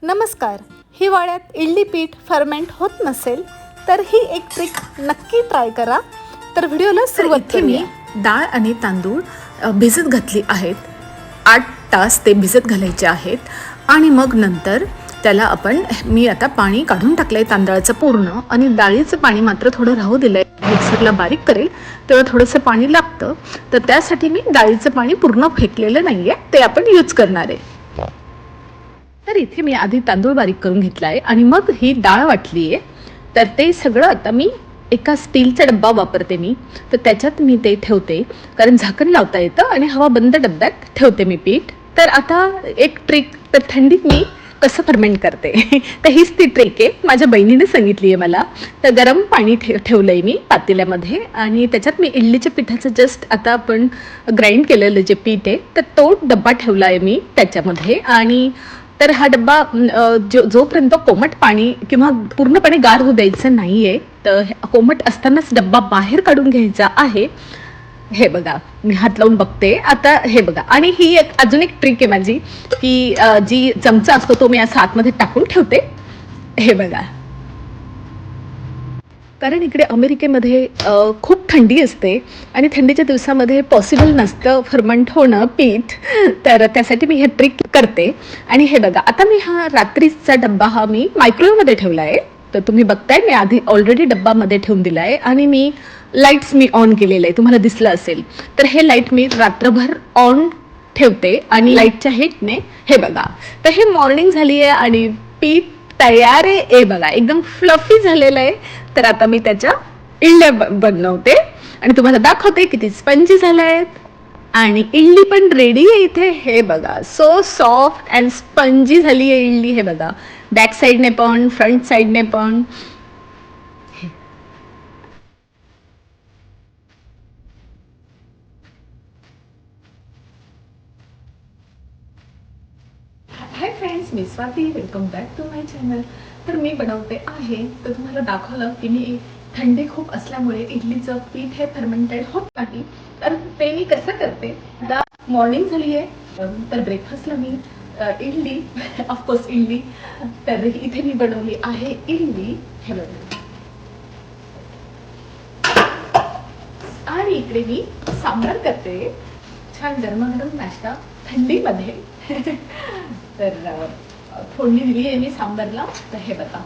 नमस्कार. हिवाळ्यात इडली पीठ फर्मेंट होत नसेल तर ही एक ट्रिक नक्की ट्राय करा. तर व्हिडिओला सुरुवात करूया. डाळ आणि तांदूळ भिजत घातली आहेत. 8 तास ते भिजत घालायचे आहेत आणि मग नंतर त्याला मी आता पाणी काढून टाकलंय तांदळाचं पूर्ण आणि डाळीचं पाणी मात्र थोडं राहू दिलंय. मिक्सरला बारीक करेल तेव्हा थोडंसं पाणी लागतं, तर त्यासाठी मी डाळीचं पाणी पूर्ण फेकलेलं नाहीये, ते आपण यूज करणार आहे. तर इथे मी आधी तांदूळ बारीक करून घेतला आहे आणि मग ही डाळ वाटली आहे. तर ते सगळं आता मी एका स्टीलचा डब्बा वापरते मी, तर त्याच्यात मी ते ठेवते कारण झाकण लावता येतं आणि हवा बंद डब्यात ठेवते मी पीठ. तर आता एक ट्रिक, तर थंडीत मी कसं फर्मेंट करते तर हीच ती ट्रिक आहे, माझ्या बहिणीने सांगितली आहे मला. तर गरम पाणी ठेवलं आहे मी पातेल्यामध्ये आणि त्याच्यात मी इडलीच्या पिठाचं जस्ट आता आपण ग्राइंड केलेलं जे पीठ आहे तर तो डब्बा ठेवला आहे मी त्याच्यामध्ये. आणि तर हा डब्बा जोपर्यंत कोमट पाणी किंवा पूर्णपणे गार होऊ द्यायचं नाही आहे, तर कोमट असतानाच डब्बा बाहेर काढून घ्यायचा आहे. हे बघा, मी हात लावून बघते आता. हे बघा, आणि ही अजून एक ट्रिक आहे माझी की जी चमचा असतो तो मी असं आतमध्ये टाकून ठेवते. हे बघा, कारण इकडे अमेरिकेमध्ये खूप थंडी असते आणि थंडीच्या दिवसामध्ये पॉसिबल नसतं फर्मंट होणं पीठ, तर त्यासाठी मी हे ट्रिक करते. आणि हे बघा, आता मी हा रात्रीचा डब्बा हा मी मायक्रोवेव्हमध्ये ठेवला आहे. तर तुम्ही बघताय मी आधी ऑलरेडी डब्बामध्ये ठेवून दिला आहे आणि मी लाईट्स ऑन केलेलं आहे, तुम्हाला दिसलं असेल. तर हे लाईट मी रात्रभर ऑन ठेवते आणि लाईटच्या हिटने हे बघा, तर हे मॉर्निंग झाली आहे आणि पीठ तयार आहे. हे बघा, एकदम फ्लफी झालेलं आहे. तर आता मी त्याच्या इडल्या बनवते आणि तुम्हाला दाखवते किती स्पंजी झाल्या आहेत. आणि इडली पण रेडी आहे इथे. हे बघा, सो सॉफ्ट अँड स्पंजी झाली आहे इडली. हे बघा, बॅक साईडने पण फ्रंट साईडने पण. हाय फ्रेंड्स, मी Swati, welcome back to my channel. तर मी बनवते आहे, तर तुम्हाला दाखवलं की मी थंडी खूप असल्यामुळे इडलीचं पीठ हे फर्मेंटेड होत नाही, तर ते मी कसं करते. आता मॉर्निंग झाली आहे, तर ब्रेकफास्टला मी इडली, ऑफकोर्स इडली, तर इथे मी बनवली आहे इडली. हे बघा, आणि इकडे मी सांबार करते. छान गरमागरम नाश्ता थंडीमध्ये. तर फोडणी दिली आहे मी सांबारला. तर हे बघा,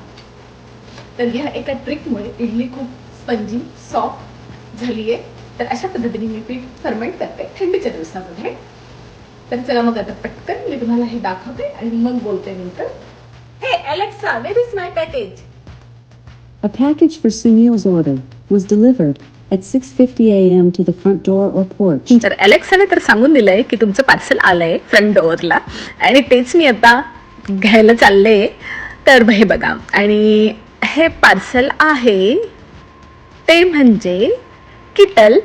तर ह्या एका ट्रिकमुळे इडली खूप स्पंजी सॉफ्ट झाली आहे. तर अशा पद्धतीने मी पीठ फर्मेंट करते थंडीच्या दिवसामध्ये. तर चला मग आता पटकन मी तुम्हाला हे दाखवते आणि मग बोलते नंतर. हे Alexa, where is my package? A package for Sunil's order was delivered at 6:50 a.m. to the front door or porch. तर अलेक्साने तर सांगून दिलंय की तुमचं पार्सल आलंय फ्रंट डोअरला आणि तेच मी आता घ्यायला चालले. तर हे बघा, आणि हे पार्सल आहे ते म्हणजे किटल,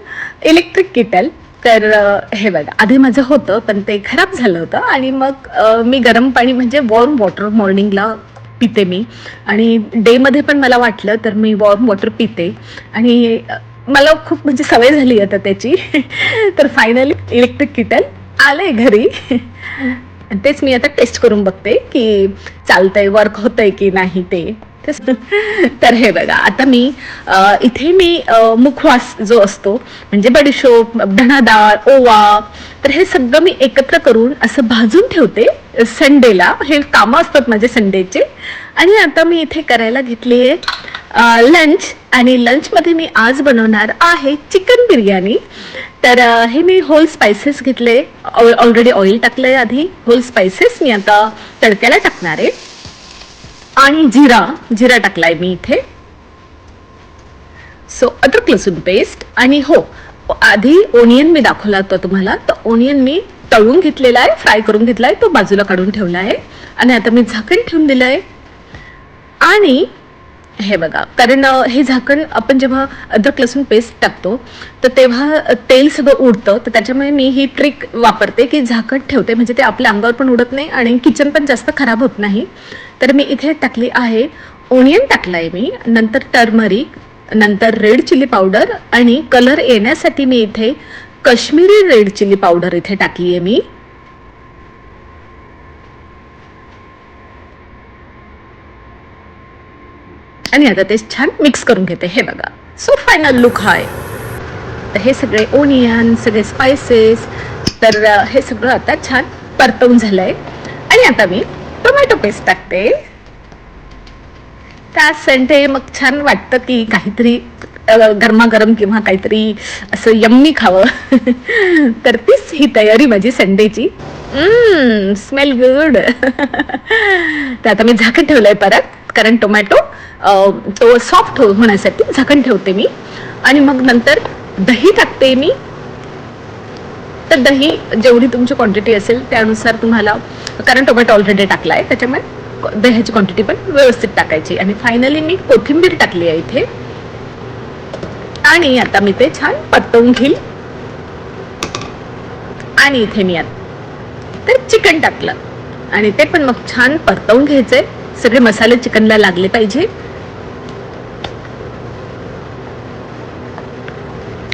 इलेक्ट्रिक किटल. तर हे बघा, आधी माझं होतं पण ते खराब झालं होतं आणि मग मी गरम पाणी म्हणजे वॉर्म वॉटर मॉर्निंगला पिते मी, आणि डेमध्ये पण मला वाटलं तर मी वॉर्म वॉटर पिते आणि मला खूप म्हणजे सवय झाली आता त्याची. तर फायनली इलेक्ट्रिक किटल आलंय घरी. तेच मी आता टेस्ट करून बघते की चालतंय, वर्क होतंय की नाही ते. तर हे बघा, आता मी इथे मी मुखवास जो असतो म्हणजे बडीशोप, धणा डाळ, ओवा, तर हे सगळं मी एकत्र करून असं भाजून ठेवते संडेला. हे कामं असतात माझे संडेचे. आणि आता मी इथे करायला घेतली आहे लंच, आणि लंचमध्ये मी आज बनवणार आहे चिकन बिर्याणी. तर हे मी होल स्पायसेस घेतले, ऑलरेडी ऑइल टाकलंय आधी. होल स्पायसेस मी आता तडक्याला टाकणार आहे आणि जिरा टाकलाय मी इथे. सो अद्रक लसूण पेस्ट, आणि हो, आधी ओनियन मी दाखवला होता तुम्हाला, तर ओनियन मी तळून घेतलेला आहे, फ्राय करून घेतलाय, तो बाजूला काढून ठेवला आहे. आणि आता मी झाकण ठेवून दिलं आहे. आणि हे बघा, कारण हे झाकण आपण जेव्हा अद्रक लसूण पेस्ट टाकतो तर तेव्हा तेल सगळं उडतं, तर त्याच्यामुळे मी ही ट्रिक वापरते की झाकण ठेवते, म्हणजे ते आपल्या अंगावर पण उडत नाही आणि किचन पण जास्त खराब होत नाही. तर मी इथे टाकली आहे ओनियन, टाकलाय मी, नंतर टर्मरिक, नंतर रेड चिली पावडर, आणि कलर येण्यासाठी मी इथे काश्मीरी रेड चिली पावडर इथे टाकली आहे मी. आणि आता ते छान मिक्स करून घेते. हे बघा, सो फायनल लुक हा आहे. तर हे सगळे ओनियन, सगळे स्पायसेस, तर हे सगळं आता छान परतवून झालंय. आणि आता मी टोमॅटो पेस्ट टाकते. त्या संडे मग छान वाटतं की काहीतरी गरमागरम किंवा काहीतरी असं यम्मी खावं. तर तीच ही तयारी माझी संडेची. Smell good. तर आता मी झाकण ठेवलंय परत, कारण टोमॅटो तो सॉफ्ट होण्यासाठी झाकण ठेवते मी. आणि मग नंतर दही टाकते मी. तर दही जेवढी तुमची क्वांटिटी असेल त्यानुसार तुम्हाला, कारण टोमॅटो ऑलरेडी टाकलाय त्याच्यामुळे दह्याची क्वांटिटी पण व्यवस्थित टाकायची. आणि फायनली मी कोथिंबीर टाकली आहे इथे. आणि आता मी ते छान परतवून घेईल. आणि इथे मी आता तर चिकन टाकलं आणि ते पण मग छान परतवून घ्यायचंय. सगळे मसाले चिकनला लागले पाहिजे.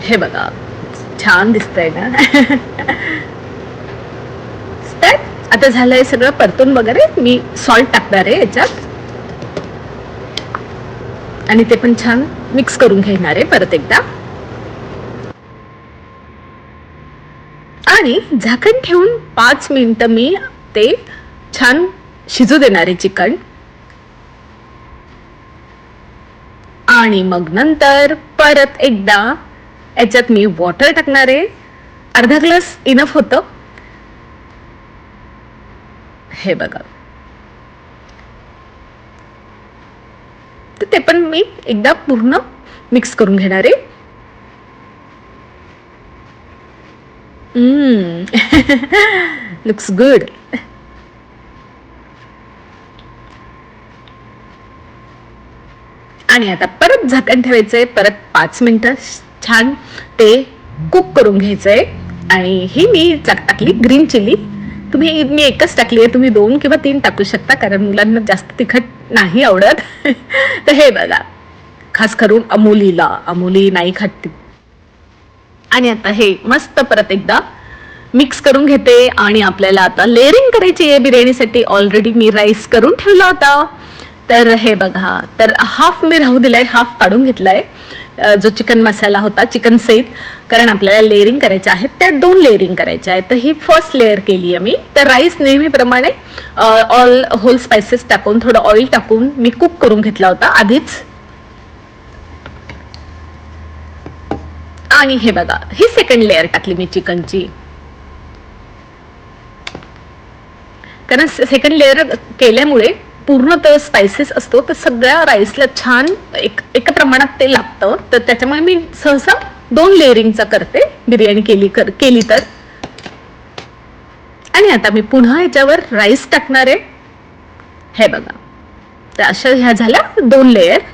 हे बघा, छान दिसतंय ना. तर आता झालंय सगळं परतून वगैरे. मी सॉल्ट टाकणार आहे याच्यात आणि ते पण छान मिक्स करून घेणार आहे परत एकदा. आणि झाकण ठेवून 5 मिनिटं मी ते छान शिजू देणार आहे चिकन. आणि मग नंतर परत एकदा याच्यात मी वॉटर टाकणार आहे. अर्धा ग्लास इनफ होतं. हे बघा, तर ते पण मी एकदा पूर्ण मिक्स करून घेणार आहे. Looks good. आणि आता परत झाकण ठेवायचंय. परत 5 मिनिटं छान ते कुक करून घ्यायचंय. आणि ही मी टाकली ग्रीन चिली. मी एकच टाकली आहे, तुम्ही 2 किंवा 3 टाकू शकता, कारण मुलांना जास्त तिखट नाही आवडत. तर हे बघा, खास करून अमोली नाही खात. आणि आता हे मस्त परत एकदा मिक्स करून घेते. आणि आपल्याला आता लेअरिंग करायची आहे बिर्याणीसाठी. ऑलरेडी मी राईस करून ठेवला होता. तर हे बघा, तर हाफ मी राहू दिलाय, हाफ काढून घेतलाय जो चिकन मसाला होता चिकन सहित, कारण आपल्याला लेअरिंग करायच्या आहेत. त्या 2 लेअरिंग करायच्या आहेत. तर ही फर्स्ट लेअर केली आहे मी. तर राईस नेहमीप्रमाणे ऑल होल स्पायसेस टाकून थोडं ऑइल टाकून मी कुक करून घेतला होता आधीच. आणि हे बघा, ही सेकंड लेअर टाकली मी चिकनची, कारण सेकंड लेअर केल्यामुळे पूर्ण तो स्पायसेस असतो तर सगळ्या राईसला छान एका प्रमाणात ते लागतं. तर त्याच्यामुळे मी सहसा 2 लेअरिंगचा करते बिर्याणी केली तर. आणि आता मी पुन्हा याच्यावर राईस टाकणार आहे. हे बघा, तर अशा ह्या झाल्या 2 लेअर.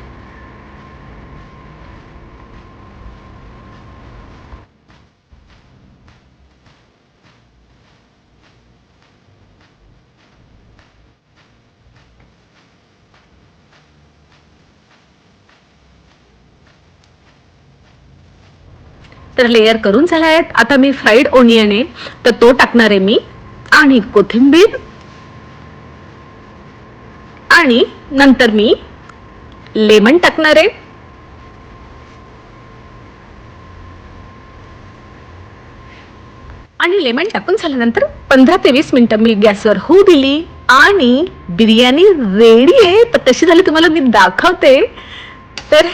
तर लेअर करून झाला आहेत. आता मी फ्राईड ओनियन आहे तर तो टाकणार आहे मी. आणि कोथिंबीर. आणि नंतर मी लेमन टाकणार आहे. आणि लेमन टाकून झाल्यानंतर 15 ते 20 मिनिटं मी गॅसवर होऊ दिली. आणि बिर्याणी रेडी आहे. तर कशी झाली तुम्हाला मी दाखवते. तर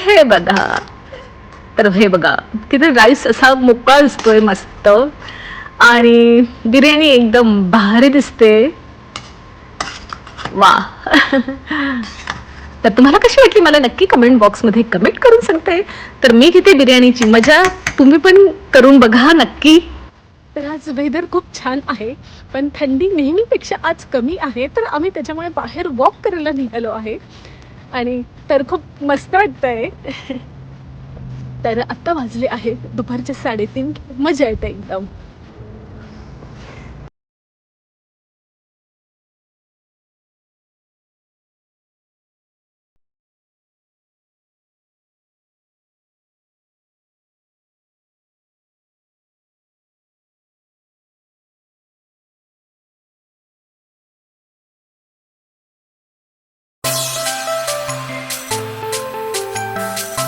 हे बघा, किती राईस असा मोकळा दिसतोय मस्त. आणि बिर्याणी एकदम भारी दिसते. वा. तर तुम्हाला कशी वाटली मला नक्की कमेंट बॉक्समध्ये कमेंट करून सांगते. तर मी घेते बिर्याणीची मजा, तुम्ही पण करून बघा नक्की. तर आज वेदर खूप छान आहे, पण थंडी नेहमीपेक्षा आज कमी आहे. तर आम्ही त्याच्यामुळे बाहेर वॉक करायला निघालो आहे. आणि तर खूप मस्त वाटतंय. तर आत्ता वाजले आहेत दुपारचे 3:30. मजा येते एकदम.